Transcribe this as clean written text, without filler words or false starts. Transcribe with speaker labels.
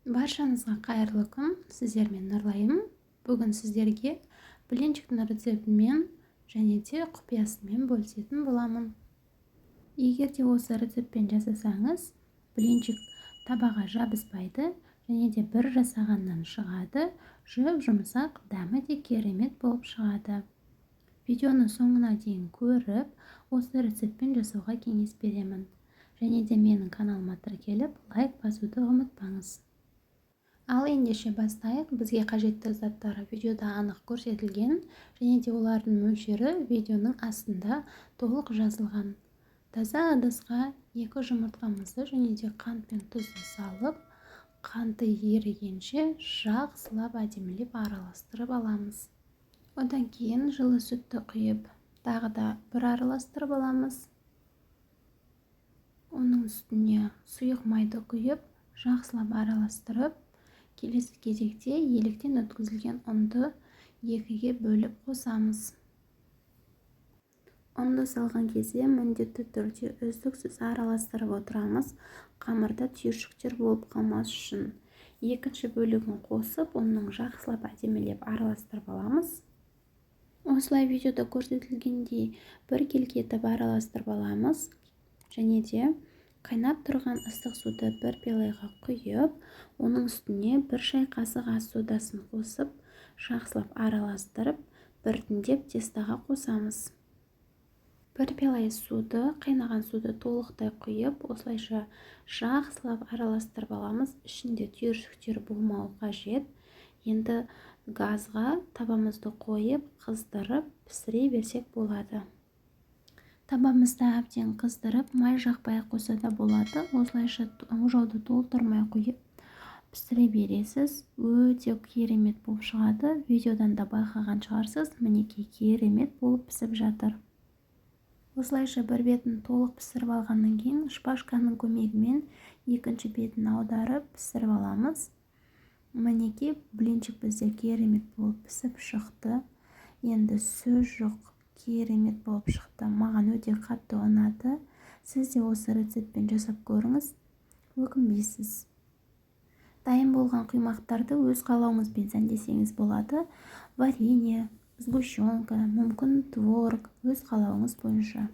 Speaker 1: Баршаңызға қайырлы күн, сіздермен Нұрлайым. Бүгін сіздерге блинчиктің рецептімен және де құпиясымен бөлісетін боламын. Егер де осы рецептпен жасасаңыз, блинчик табаға жабыспайды және де бір жасағаннан шығады, жұмсақ, дәмі де керемет болып шығады. Видеоны соңына дейін көріп, осы рецептпен жасауға кеңес беремін. Және де менің каналыма тіркеліп, лайк басуды ұмытпаңыз. Ал ендеше бастайық. Бізге қажетті заттары видеода анық көрсетілген және де олардың мөлшері видеоның астында толық жазылған. Таза ыдысқа 2 жұмыртқамызды және де қант пен тұзды салып, қанты ерігенше жақсылап әдемілеп араластырып аламыз. Одан кейін жылы сүтті құйып, тағы да бір араластырып аламыз. Оның үстіне сұйық майды құйып, жақсылап араластырып, келесі кезекте електен өткізілген ұнды 2-ге бөліп қосамыз. Ұнды салған кезде міндетті түрде үздіксіз араластырып отырамыз, қамырда түйіршіктер болып қалмас үшін. Екінші бөлігін қосып, оның жақсылап әдемілеп араластырып аламыз. Осылай видеода көрсетілгендей бір келге етіп араластырып аламыз және де қайнап тұрған ыстық суды бір пиалаға құйып, оның үстіне 1 шай қасық ас содасын қосып, жақсылап араластырып, біртіндеп тестаға қосамыз. 1 пиала суды, қайнаған суды толықтай құйып, осылайша жақсылап араластырып аламыз. Ішінде түйіршіктер болмауы қажет. Енді газға табамызды қойып, қыздырып, пісіре берсек болады. Табамызды әбден қыздырып, май жақпай қоса да болады. Осылайша ожауды толтырмай қойып, пісіре бересіз. Өте керемет болып шығады. Видеодан да байқаған шығарсыз, мінекей керемет болып пісіп жатыр. Осылайша бір бетін толық пісіріп алғаннан кейін, шпажканың көмегімен екінші бетін аударып пісіріп аламыз. Мінекей блинчик бізде керемет болып пісіп шықты. Енді сөз жоқ, керемет болып шықты. Маған өте қатты ұнады. Сіз де осы рецептпен жасап көріңіз, өкінбейсіз. Дайын болған құймақтарды өз қалауыңызбен сәндесеңіз болады. Варенье, сгущенка, мүмкін творог, өз қалауыңыз бойынша.